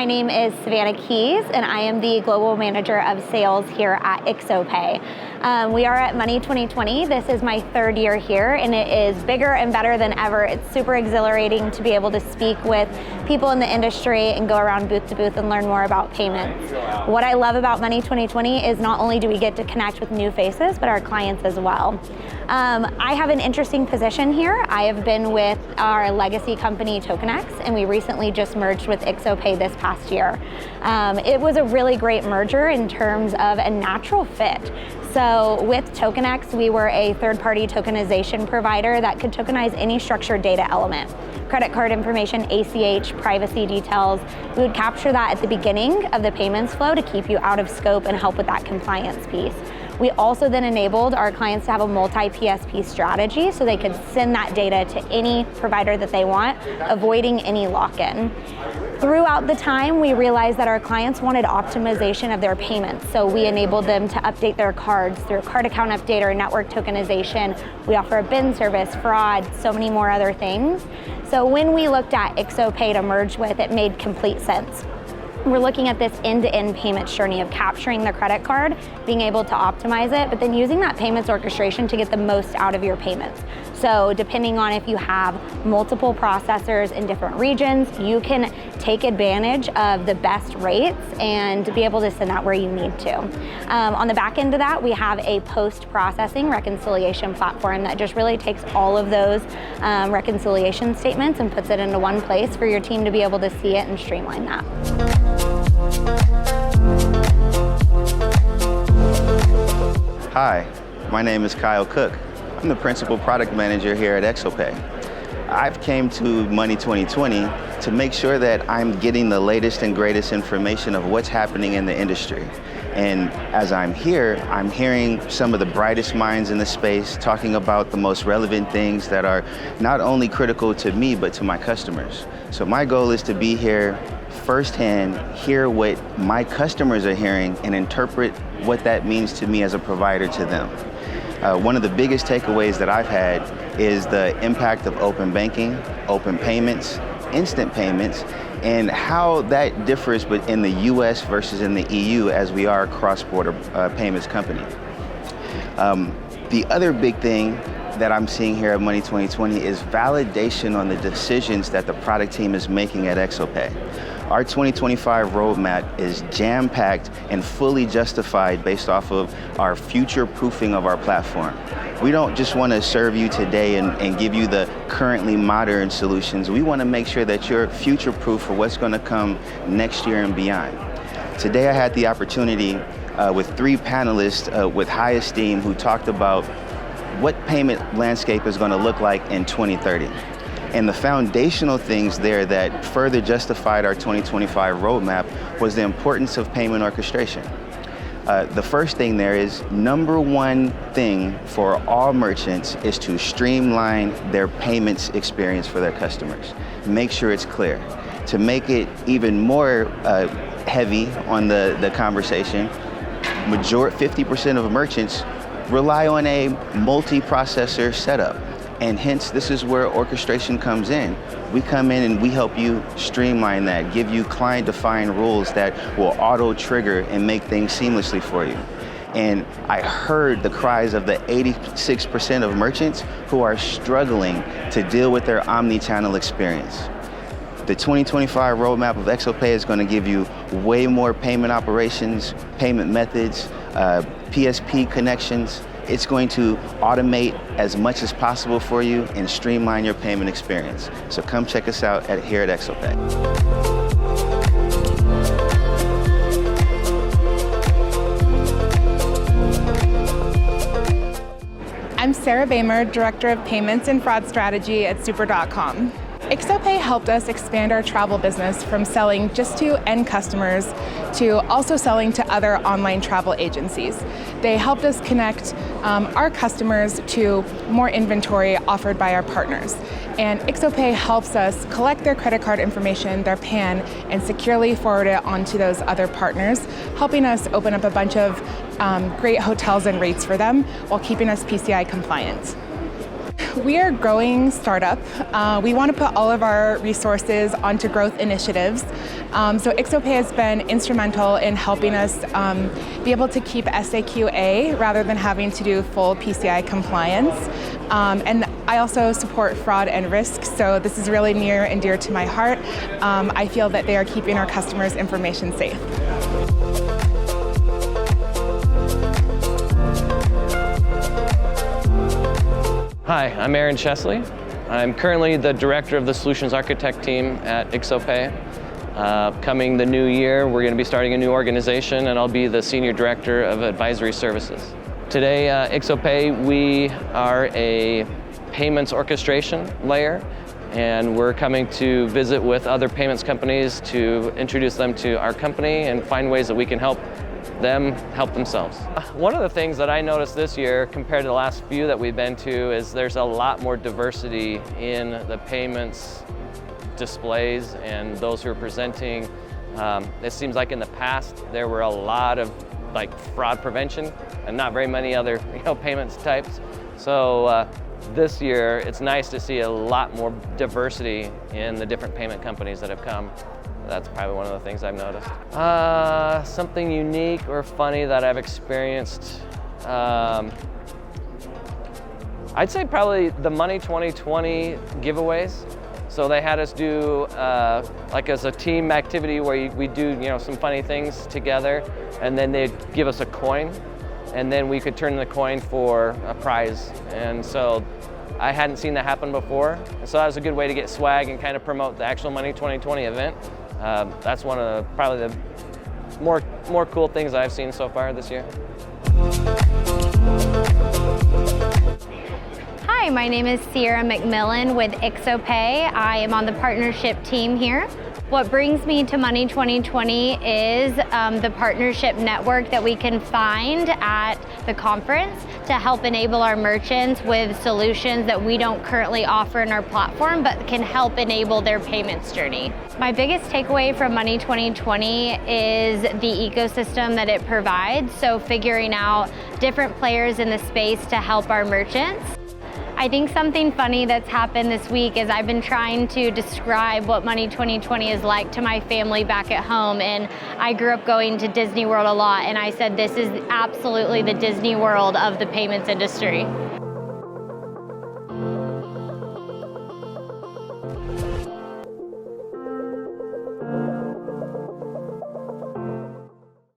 my name is Savannah Keys, and I am the Global Manager of Sales here at IXOPAY. We are at Money2020. This is my third year here, and it is bigger and better than ever. It's super exhilarating to be able to speak with people in the industry and go around booth to booth and learn more about payments. What I love about Money2020 is not only do we get to connect with new faces, but our clients as well. I have an interesting position here. I have been with our legacy company, TokenX, and we recently just merged with IXOPAY this past year. It was a really great merger in terms of a natural fit. So with TokenX, we were a third-party tokenization provider that could tokenize any structured data element. Credit card information, ACH, privacy details. We would capture that at the beginning of the payments flow to keep you out of scope and help with that compliance piece. We also then enabled our clients to have a multi-PSP strategy so they could send that data to any provider that they want, avoiding any lock-in. Throughout the time, we realized that our clients wanted optimization of their payments, so we enabled them to update their cards through card account updater, network tokenization. We offer a BIN service, fraud, so many more other things. So when we looked at IXOPAY to merge with, it made complete sense. We're looking at this end-to-end payments journey of capturing the credit card, being able to optimize it, but then using that payments orchestration to get the most out of your payments. So depending on if you have multiple processors in different regions, you can take advantage of the best rates and be able to send that where you need to. On the back end of that, we have a post-processing reconciliation platform that just really takes all of those reconciliation statements and puts it into one place for your team to be able to see it and streamline that. Hi, my name is Kyle Cook. I'm the Principal Product Manager here at IXOPAY. I've came to Money2020 to make sure that I'm getting the latest and greatest information of what's happening in the industry. And as I'm here, I'm hearing some of the brightest minds in the space talking about the most relevant things that are not only critical to me, but to my customers. So my goal is to be here firsthand, hear what my customers are hearing, and interpret what that means to me as a provider to them. One of the biggest takeaways that I've had is the impact of open banking, open payments, instant payments, and how that differs in the US versus in the EU as we are a cross-border payments company. The other big thing that I'm seeing here at Money2020 is validation on the decisions that the product team is making at IXOPAY. Our 2025 roadmap is jam-packed and fully justified based off of our future-proofing of our platform. We don't just want to serve you today and give you the currently modern solutions. We want to make sure that you're future-proof for what's going to come next year and beyond. Today I had the opportunity with 3 panelists with high esteem who talked about what payment landscape is going to look like in 2030. And the foundational things there that further justified our 2025 roadmap was the importance of payment orchestration. The first thing there is, #1 thing for all merchants is to streamline their payments experience for their customers. Make sure it's clear. To make it even more heavy on the conversation, 50% of merchants rely on a multi-processor setup. And hence, this is where orchestration comes in. We come in and we help you streamline that, give you client-defined rules that will auto-trigger and make things seamlessly for you. And I heard the cries of the 86% of merchants who are struggling to deal with their omni-channel experience. The 2025 roadmap of IXOPAY is going to give you way more payment operations, payment methods, PSP connections. It's going to automate as much as possible for you and streamline your payment experience. So come check us out here at IXOPAY. I'm Sarah Bamer, Director of Payments and Fraud Strategy at Super.com. IXOPAY helped us expand our travel business from selling just to end customers to also selling to other online travel agencies. They helped us connect our customers to more inventory offered by our partners. And IXOPAY helps us collect their credit card information, their PAN, and securely forward it onto those other partners, helping us open up a bunch of great hotels and rates for them while keeping us PCI compliant. we are a growing startup. We want to put all of our resources onto growth initiatives. So IXOPAY has been instrumental in helping us be able to keep SAQA rather than having to do full PCI compliance. And I also support fraud and risk, so this is really near and dear to my heart. I feel that they are keeping our customers' information safe. Hi, I'm Aaron Chesley. I'm currently the director of the Solutions Architect team at IXOPAY. Coming the new year, we're going to be starting a new organization, and I'll be the Senior Director of Advisory Services. Today, IXOPAY, we are a payments orchestration layer, and we're coming to visit with other payments companies to introduce them to our company and find ways that we can help them help themselves. One of the things that I noticed this year compared to the last few that we've been to is there's a lot more diversity in the payments displays and those who are presenting. It seems like in the past there were a lot of fraud prevention and not very many other payments types. So this year it's nice to see a lot more diversity in the different payment companies that have come. That's probably one of the things I've noticed. Something unique or funny that I've experienced. I'd say probably the Money20 giveaways. So they had us do as a team activity where we do some funny things together, and then they'd give us a coin, and then we could turn the coin for a prize. And so I hadn't seen that happen before, and so that was a good way to get swag and kind of promote the actual Money20 event. That's one of probably the more cool things I've seen so far this year. Hi, my name is Sierra McMillan with IXOPAY. I am on the partnership team here. What brings me to Money20 is the partnership network that we can find at the conference to help enable our merchants with solutions that we don't currently offer in our platform, but can help enable their payments journey. My biggest takeaway from Money20 is the ecosystem that it provides, so figuring out different players in the space to help our merchants. I think something funny that's happened this week is I've been trying to describe what Money20 is like to my family back at home, and I grew up going to Disney World a lot, and I said this is absolutely the Disney World of the payments industry.